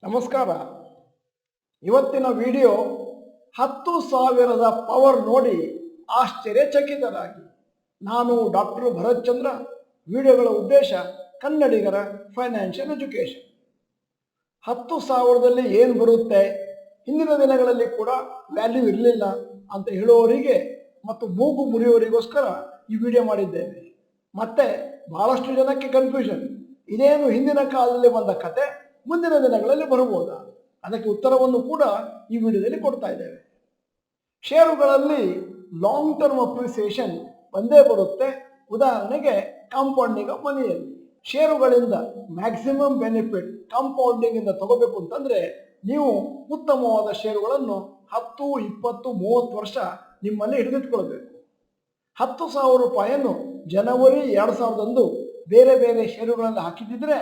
ನಮಸ್ಕಾರ. ಇವತ್ತಿನ video 10,000ದ power ನೋಡಿ ಆಶ್ಚರ್ಯಚಕಿತರಾಗಿ. ನಾನು ಡಾಕ್ಟರ್ ಭರತ್ ಚಂದ್ರ. ವಿಡಿಯೋಗಳ ಉದ್ದೇಶ ಕನ್ನಡಿಗರ ಫೈನಾನ್ಷಿಯಲ್ ಎಜುಕೇಷನ್. 10,000ದಲ್ಲಿ ಏನು ಬರುತ್ತೆ, ಹಿಂದಿನ ದಿನಗಳಲ್ಲಿ ಕೂಡ ವ್ಯಾಲ್ಯೂ ಇರಲಿಲ್ಲ ಅಂತ ಹೇಳುವವರಿಗೆ ಮತ್ತು ಮೂಗು ಮುರಿಯುವವರಿಗೋಸ್ಕರ ಈ ವಿಡಿಯೋ ಮಾಡಿದ್ದೇವೆ. ಮತ್ತೆ ಬಹಳಷ್ಟು ಜನಕ್ಕೆ ಕನ್ಫ್ಯೂಷನ್, ಇದೇನು ಹಿಂದಿನ ಕಾಲದಲ್ಲಿ ಬಂದ ಕತೆ ಮುಂದಿನ ದಿನಗಳಲ್ಲಿ ಬರಬಹುದಾ? ಅದಕ್ಕೆ ಉತ್ತರವನ್ನು ಕೂಡ ಈ ವಿಡಿಯೋದಲ್ಲಿ ಕೊಡ್ತಾ ಇದ್ದೇವೆ. ಷೇರುಗಳಲ್ಲಿ ಲಾಂಗ್ ಟರ್ಮ್ ಅಪ್ರಿಸಿಯೇಷನ್ ಬಂದೇ ಬರುತ್ತೆ. ಉದಾಹರಣೆಗೆ ಕಾಂಪೌಂಡಿಂಗ್ ಆಫ್ ಮನಿಯಲ್ಲಿ ಷೇರುಗಳಿಂದ ಮ್ಯಾಕ್ಸಿಮಮ್ ಬೆನಿಫಿಟ್ ಕಾಂಪೌಂಡಿಂಗ್ ಇಂದ ತಗೋಬೇಕು ಅಂತಂದ್ರೆ ನೀವು ಉತ್ತಮವಾದ ಷೇರುಗಳನ್ನು 10, 20, 30 ವರ್ಷ ನಿಮ್ಮಲ್ಲಿ ಹಿಡಿದಿಟ್ಕೊಳ್ಬೇಕು. 10,000 ರೂಪಾಯಿಯನ್ನು ಜನವರಿ 2000ರಂದು ಬೇರೆ ಬೇರೆ ಷೇರುಗಳಲ್ಲಿ ಹಾಕಿದ್ದಿದ್ರೆ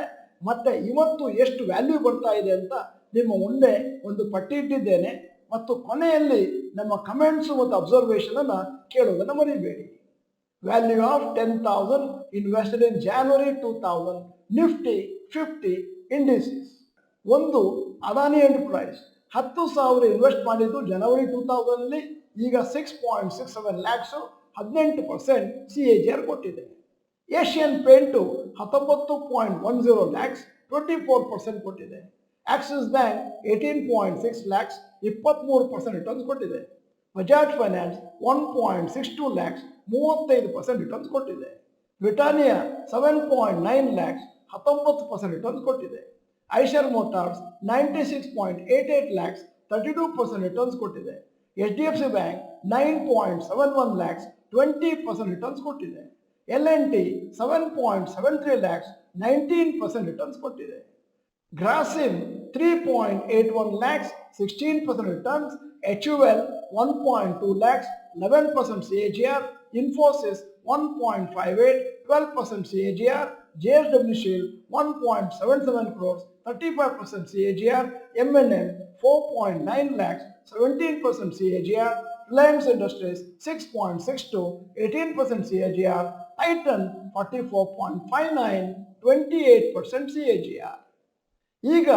ಮತ್ತೆ ಇವತ್ತು ಎಷ್ಟು ವ್ಯಾಲ್ಯೂ ಬರ್ತಾ ಇದೆ ಅಂತ ನಿಮ್ಮ ಮುಂದೆ ಒಂದು ಪಟ್ಟಿ ಇಟ್ಟಿದ್ದೇನೆ. ಮತ್ತು ಕೊನೆಯಲ್ಲಿ ನಮ್ಮ ಕಮೆಂಟ್ಸ್ ಮತ್ತು ಅಬ್ಸರ್ವೇಷನ್ ಅನ್ನ ಕೇಳುವುದನ್ನು ಮರಿಬೇಡಿ. Value of 10,000 invested in January 2000 Nifty 50 indices. ಒಂದು ಅದಾನಿ ಎಂಟರ್ಪ್ರೈಸ್ 10,000 ಇನ್ವೆಸ್ಟ್ ಮಾಡಿದ್ದು ಜನವರಿ 2000ನಲ್ಲಿ. ಈಗ 6.67 ಲ್ಯಾಕ್ಸ್ 18% CAGR ಕೊಟ್ಟಿದೆ. ಏಷ್ಯನ್ ಪೇಂಟು 19.10 ಲ್ಯಾಕ್ಸ್ 24% ಕೊಟ್ಟಿದೆ. ಆಕ್ಸಿಸ್ ಬ್ಯಾಂಕ್ 18.6 ಲ್ಯಾಕ್ಸ್ 23% ರಿಟರ್ನ್ಸ್ ಕೊಟ್ಟಿದೆ. ಬಜಾಜ್ ಫೈನಾನ್ಸ್ 1.62 ಲ್ಯಾಕ್ಸ್ 35% ರಿಟರ್ನ್ಸ್ ಕೊಟ್ಟಿದೆ. ಬ್ರಿಟಾನಿಯಾ 7.9 ಲ್ಯಾಕ್ಸ್ 19% ರಿಟರ್ನ್ಸ್ ಕೊಟ್ಟಿದೆ. ಐಷರ್ ಮೋಟಾರ್ಸ್ 96.88 ಲ್ಯಾಕ್ಸ್ 32% ರಿಟರ್ನ್ಸ್ ಕೊಟ್ಟಿದೆ. HDFC ಬ್ಯಾಂಕ್ 9.71 ಲ್ಯಾಕ್ಸ್ 20% ರಿಟರ್ನ್ಸ್ ಕೊಟ್ಟಿದೆ. L&T 7.73 ಲ್ಯಾಕ್ಸ್ 19% ರಿಟರ್ನ್ಸ್ ಕೊಟ್ಟಿದೆ. Grasim 3.81 lakhs 16% returns. HUL 1.2 lakhs 11% CAGR. Infosys 1.58 12% CAGR. JSW Steel 1.77 crores 35% CAGR. M&M 4.9 lakhs 17% CAGR. Reliance Industries 6.62 18% CAGR. Titan 44.59 28% CAGR. ಈಗ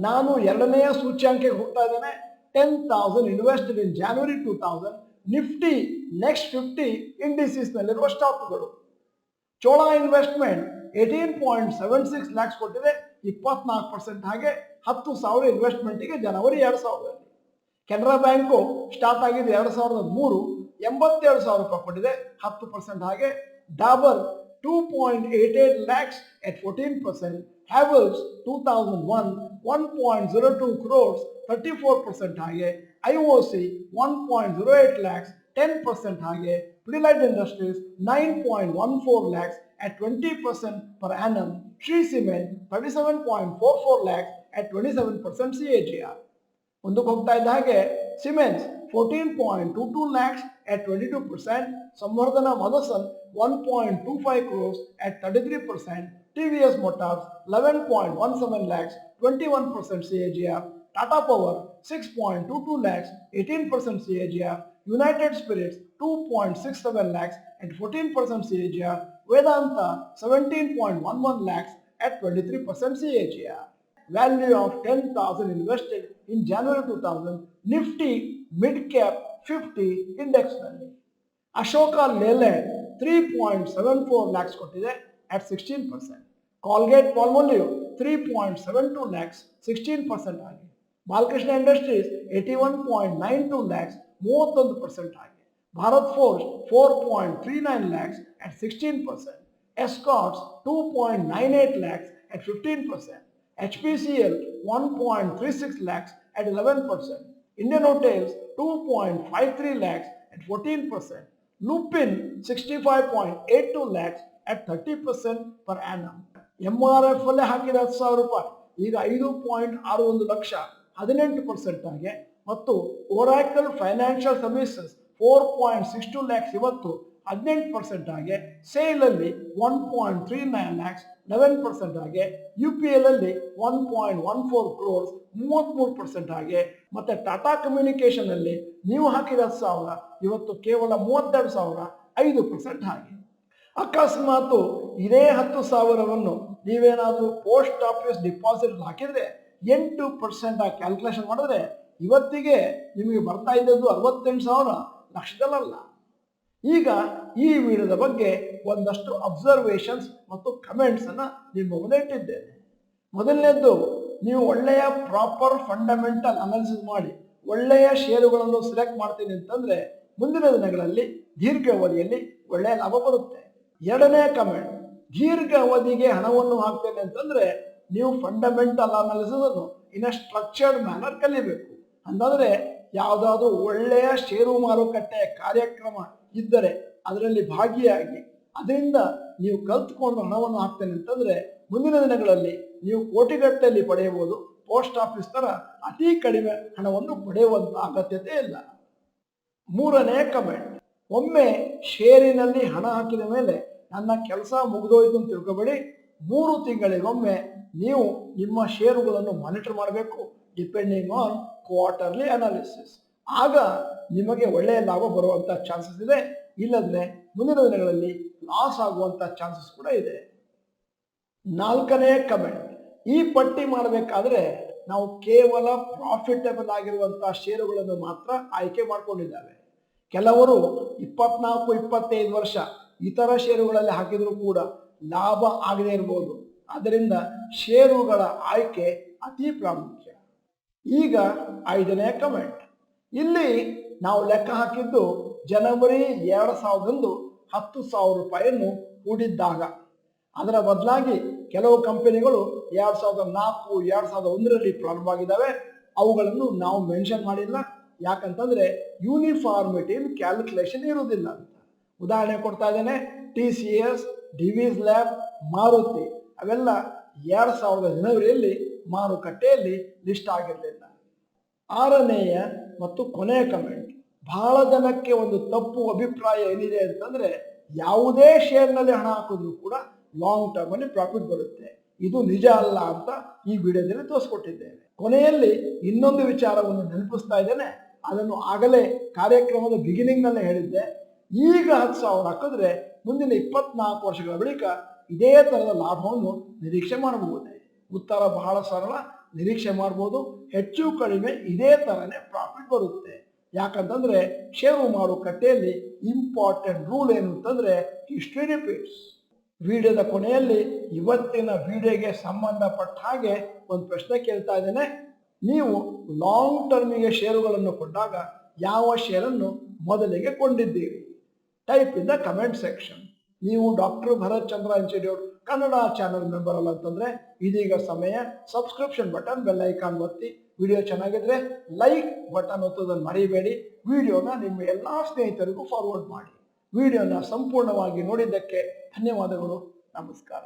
ನಾನು ಎರಡನೆಯ ಸೂಚ್ಯಾಂಕಕ್ಕೆ ಹೋಗ್ತಾ ಇದ್ದೇನೆ. 10,000 invested in January 2000 Nifty next 50 indices ನಲ್ಲಿರುವ ಸ್ಟಾಕ್ಗಳು. ಚೋಳಾ ಇನ್ವೆಸ್ಟ್ಮೆಂಟ್ 18.76 ಲ್ಯಾಕ್ಸ್ ಕೊಟ್ಟಿದೆ, 24% ಹಾಗೆ 10,000 ಇನ್ವೆಸ್ಟ್ಮೆಂಟ್ಗೆ ಜನವರಿ 2000. ಕೆನರಾ ಬ್ಯಾಂಕು ಸ್ಟಾರ್ಟ್ ಆಗಿದೆ 2003, 87,000 ರೂಪಾಯಿ ಕೊಟ್ಟಿದೆ, 10% ಹಾಗೆ. ಡಾಬರ್ 2.88 ಲ್ಯಾಕ್ಸ್ at 14%. ಹ್ಯಾವೆಲ್ಸ್ 2001 1.02 crores 34% ಹಾಗೆ. IOC 1.08 ಲ್ಯಾಕ್ಸ್ 10% ಹಾಗೆ. Pidilite Industries 9.14 lakhs at 20% per annum. Shree Cement 37.44 lakhs at 27% CAGR. ಮುಂದಕ್ಕೆ ಹೋಗ್ತಾ ಇದ್ದ ಹಾಗೆ cements 14.22 lakhs at 22%. Samvardhana ಮದಸನ್ 1.25 crores at 33%. TVS Motors 11.17 lakhs 21% CAGR. Tata Power 6.22 lakhs 18% CAGR. United Spirits 2.67 lakhs at 14% CAGR. Vedanta 17.11 lakhs at 23% CAGR. Value of 10,000 invested in January 2000 Nifty Mid Cap 50 Index ನಲ್ಲಿ. Ashoka Leyland 3.74 lakhs ಕೊಟ್ಟಿದೆ at 16%. Colgate Palmolive 3.72 lakhs 16% ಆಗಿ. Balakrishna industries 81.92 lakhs 31% ಆಗಿ. Bharat forge 4.39 lakhs at 16%. Escorts 2.98 lakhs at 15%. HPCL 1.36 lakhs at 11%. Indian Hotels 2.53 lakhs at 14%. Lupin 65.82 lakhs at 30% per annum. MRF ಅಲ್ಲೇ ಹಾಕಿದ 10,000 ರೂಪಾಯಿ ಈಗ 5.61 ಲಕ್ಷ 18% ಆಗಿ. ಮತ್ತು ಒರಾಕಲ್ ಫೈನಾನ್ಷಿಯಲ್ ಸರ್ವಿಸಸ್ 4.62 ಲ್ಯಾಕ್ಸ್ ಇವತ್ತು 18% ಆಗಿ. ಸೇಲ್ ಅಲ್ಲಿ 1.39 ಲ್ಯಾಕ್ಸ್ 11% ಆಗಿ. UPL ಅಲ್ಲಿ 1.14 crores 33% ಆಗಿ. ಮತ್ತೆ ಟಾಟಾ ಕಮ್ಯುನಿಕೇಶನ್ ಅಲ್ಲಿ ನೀವು ಹಾಕಿದ 10,000 ಇವತ್ತು ಕೇವಲ 32,000 5% ಆಗಿ. ಅಕಸ್ಮಾತ್ ಇದೇ 10,000ವನ್ನು ನೀವೇನಾದರೂ ಪೋಸ್ಟ್ ಆಫೀಸ್ ಡಿಪಾಸಿಟ್ ಹಾಕಿದ್ರೆ 8% ಕ್ಯಾಲ್ಕುಲೇಷನ್ ಮಾಡಿದ್ರೆ ಇವತ್ತಿಗೆ ನಿಮಗೆ ಬರ್ತಾ ಇದ್ದದ್ದು 68,000 ಲಕ್ಷದಲ್ಲ. ಈಗ ಈ ವಿಡಿಯೋದ ಬಗ್ಗೆ ಒಂದಷ್ಟು ಅಬ್ಸರ್ವೇಷನ್ಸ್ ಮತ್ತು ಕಮೆಂಟ್ಸ್ ಅನ್ನ ನಿಮ್ಮ ಮುಂದೆ ಇಟ್ಟಿದ್ದೇನೆ. ಮೊದಲನೇದ್ದು, ನೀವು ಒಳ್ಳೆಯ ಪ್ರಾಪರ್ ಫಂಡಮೆಂಟಲ್ ಅನಾಲಿಸಿಸ್ ಮಾಡಿ ಒಳ್ಳೆಯ ಷೇರುಗಳನ್ನು ಸೆಲೆಕ್ಟ್ ಮಾಡ್ತೀನಿ ಅಂತಂದ್ರೆ ಮುಂದಿನ ದಿನಗಳಲ್ಲಿ ದೀರ್ಘ ಅವಧಿಯಲ್ಲಿ ಒಳ್ಳೆಯ ಲಾಭ ಬರುತ್ತೆ. ಎರಡನೇ ಕಮೆಂಟ್, ದೀರ್ಘ ಅವಧಿಗೆ ಹಣವನ್ನು ಹಾಕ್ತೇನೆ ಅಂತಂದ್ರೆ ನೀವು ಫಂಡಮೆಂಟಲ್ ಅನಾಲಿಸಿಸ್ ಅನ್ನು ಇನ್ ಸ್ಟ್ರಕ್ಚರ್ಡ್ ಮ್ಯಾನರ್ ಕಲಿಬೇಕು. ಅಂತಂದ್ರೆ ಯಾವುದಾದ್ರೂ ಒಳ್ಳೆಯ ಷೇರು ಮಾರುಕಟ್ಟೆ ಕಾರ್ಯಕ್ರಮ ಇದ್ದರೆ ಅದರಲ್ಲಿ ಭಾಗಿಯಾಗಿ ಅದರಿಂದ ನೀವು ಕಲ್ತ್ಕೊಂಡು ಹಣವನ್ನು ಹಾಕ್ತೇನೆ ಅಂತಂದ್ರೆ ಮುಂದಿನ ದಿನಗಳಲ್ಲಿ ನೀವು ಕೋಟಿಗಟ್ಟಲೆ ಪಡೆಯಬಹುದು. ಪೋಸ್ಟ್ ಆಫೀಸ್ ತರ ಅತಿ ಕಡಿಮೆ ಹಣವನ್ನು ಪಡೆಯುವಂತ ಅಗತ್ಯತೆ ಇಲ್ಲ. ಮೂರನೇ ಕಮೆಂಟ್, ಒಮ್ಮೆ ಷೇರಿನಲ್ಲಿ ಹಣ ಹಾಕಿದ ಮೇಲೆ ನನ್ನ ಕೆಲಸ ಮುಗಿದೋಯ್ತು ಅಂತ ತಿಳ್ಕೊಬೇಡಿ. 3 ತಿಂಗಳಿಗೊಮ್ಮೆ ನೀವು ನಿಮ್ಮ ಷೇರುಗಳನ್ನು ಮಾನಿಟರ್ ಮಾಡಬೇಕು, ಡಿಪೆಂಡಿಂಗ್ ಆನ್ ಕ್ವಾರ್ಟರ್ಲಿ ಅನಾಲಿಸಿಸ್. ಆಗ ನಿಮಗೆ ಒಳ್ಳೆಯ ಲಾಭ ಬರುವಂತ ಚಾನ್ಸಸ್ ಇದೆ, ಇಲ್ಲದ್ರೆ ಮುಂದಿನ ದಿನಗಳಲ್ಲಿ ಲಾಸ್ ಆಗುವಂತ ಚಾನ್ಸಸ್ ಕೂಡ ಇದೆ. ನಾಲ್ಕನೇ ಕಮೆಂಟ್, ಈ ಪಟ್ಟಿ ಮಾಡಬೇಕಾದ್ರೆ ನಾವು ಕೇವಲ ಪ್ರಾಫಿಟಬಲ್ ಆಗಿರುವಂತಹ ಷೇರುಗಳನ್ನು ಮಾತ್ರ ಆಯ್ಕೆ ಮಾಡಿಕೊಂಡಿದ್ದಾವೆ. ಕೆಲವರು 24-25 ವರ್ಷ ಇತರ ಷೇರುಗಳಲ್ಲಿ ಹಾಕಿದ್ರು ಕೂಡ ಲಾಭ ಆಗದೇ ಇರಬಹುದು. ಅದರಿಂದ ಷೇರುಗಳ ಆಯ್ಕೆ ಅತಿ ಪ್ರಾಮುಖ್ಯ. ಈಗ 5ನೇ ಕಮೆಂಟ್, ಇಲ್ಲಿ ನಾವು ಲೆಕ್ಕ ಹಾಕಿದ್ದು ಜನವರಿ 2000 10,000 ರೂಪಾಯಿಯನ್ನು ಹೂಡಿದ್ದಾಗ. ಅದರ ಬದಲಾಗಿ ಕೆಲವು ಕಂಪನಿಗಳು 2004 2001ರಲ್ಲಿ ಪ್ರಾರಂಭ ಆಗಿದ್ದಾವೆ. ಅವುಗಳನ್ನು ನಾವು ಮೆನ್ಷನ್ ಮಾಡಿಲ್ಲ, ಯಾಕಂತಂದ್ರೆ ಯೂನಿಫಾರ್ಮಿಟಿ ಇನ್ ಕ್ಯಾಲ್ಕುಲೇಷನ್ ಇರುವುದಿಲ್ಲ ಅಂತ. ಉದಾಹರಣೆ ಕೊಡ್ತಾ ಇದ್ದೇನೆ, TCS, ಡಿವಿಸ್ ಲ್ಯಾಬ್, ಮಾರುತಿ ಅವೆಲ್ಲ 2000 ಜನವರಿಯಲ್ಲಿ ಮಾರುಕಟ್ಟೆಯಲ್ಲಿ ಲಿಸ್ಟ್ ಆಗಿರಲಿಲ್ಲ. 6ನೇಯ ಮತ್ತು ಕೊನೆಯ ಕಮೆಂಟ್, ಬಹಳ ಜನಕ್ಕೆ ಒಂದು ತಪ್ಪು ಅಭಿಪ್ರಾಯ ಏನಿದೆ ಅಂತಂದ್ರೆ ಯಾವುದೇ ಶೇರ್ನಲ್ಲಿ ಹಣ ಹಾಕಿದ್ರು ಕೂಡ ಲಾಂಗ್ ಟರ್ಮ್ ಅಲ್ಲಿ ಪ್ರಾಫಿಟ್ ಬರುತ್ತೆ. ಇದು ನಿಜ ಅಲ್ಲ ಅಂತ ಈ ವಿಡಿಯೋದಲ್ಲಿ ತೋರಿಸ್ಕೊಟ್ಟಿದ್ದೇನೆ. ಕೊನೆಯಲ್ಲಿ ಇನ್ನೊಂದು ವಿಚಾರವನ್ನು ನೆನಪಿಸ್ತಾ ಇದ್ದೇನೆ, ಅದನ್ನು ಆಗಲೇ ಕಾರ್ಯಕ್ರಮದ ಬಿಗಿನಿಂಗ್ ನಲ್ಲೇ ಹೇಳಿದ್ದೆ. ಈಗ 10,000 ಹಾಕಿದ್ರೆ ಮುಂದಿನ 24 ವರ್ಷಗಳ ಬಳಿಕ ಇದೇ ತರದ ಲಾಭವನ್ನು ನಿರೀಕ್ಷೆ ಮಾಡಬಹುದೇ? ಉತ್ತರ ಬಹಳ ಸರಳ, ನಿರೀಕ್ಷೆ ಮಾಡಬಹುದು. ಹೆಚ್ಚು ಕಡಿಮೆ ಇದೇ ತರನೇ ಪ್ರಾಫಿಟ್ ಬರುತ್ತೆ. ಯಾಕಂತಂದ್ರೆ ಷೇರು ಮಾರುಕಟ್ಟೆಯಲ್ಲಿ ಇಂಪಾರ್ಟೆಂಟ್ ರೂಲ್ ಏನು ಅಂತಂದ್ರೆ ಹಿಸ್ಟ್ರಿ ರಿಪೀಟ್ಸ್. ವಿಡಿಯೋದ ಕೊನೆಯಲ್ಲಿ ಇವತ್ತಿನ ವಿಡಿಯೋಗೆ ಸಂಬಂಧಪಟ್ಟ ಹಾಗೆ ಒಂದು ಪ್ರಶ್ನೆ ಕೇಳ್ತಾ ಇದ್ದೇನೆ. ನೀವು ಲಾಂಗ್ ಟರ್ಮಿಗೆ ಷೇರುಗಳನ್ನು ಕೊಂಡಾಗ ಯಾವ ಶೇರನ್ನು ಮೊದಲಿಗೆ ಕೊಂಡಿದ್ದೀರಿ? Type in the comment section. ನೀವು doctor Bharath Chandra institute Kannada channel member ಅಲ್ಲ ಅಂತಂದ್ರೆ ಇದೀಗ ಸಮಯ. ಸಬ್ಸ್ಕ್ರಿಪ್ಷನ್ ಬಟನ್, ಬೆಲ್ ಐಕಾನ್ ಒತ್ತಿ. ವಿಡಿಯೋ ಚೆನ್ನಾಗಿದ್ರೆ ಲೈಕ್ ಬಟನ್ ಒತ್ತೋದನ್ನು ಮರಿಬೇಡಿ. ವಿಡಿಯೋನ ನಿಮ್ಮ ಎಲ್ಲ ಸ್ನೇಹಿತರಿಗೂ ಫಾರ್ವರ್ಡ್ ಮಾಡಿ. ವಿಡಿಯೋನ ಸಂಪೂರ್ಣವಾಗಿ ನೋಡಿದ್ದಕ್ಕೆ ಧನ್ಯವಾದಗಳು. ನಮಸ್ಕಾರ.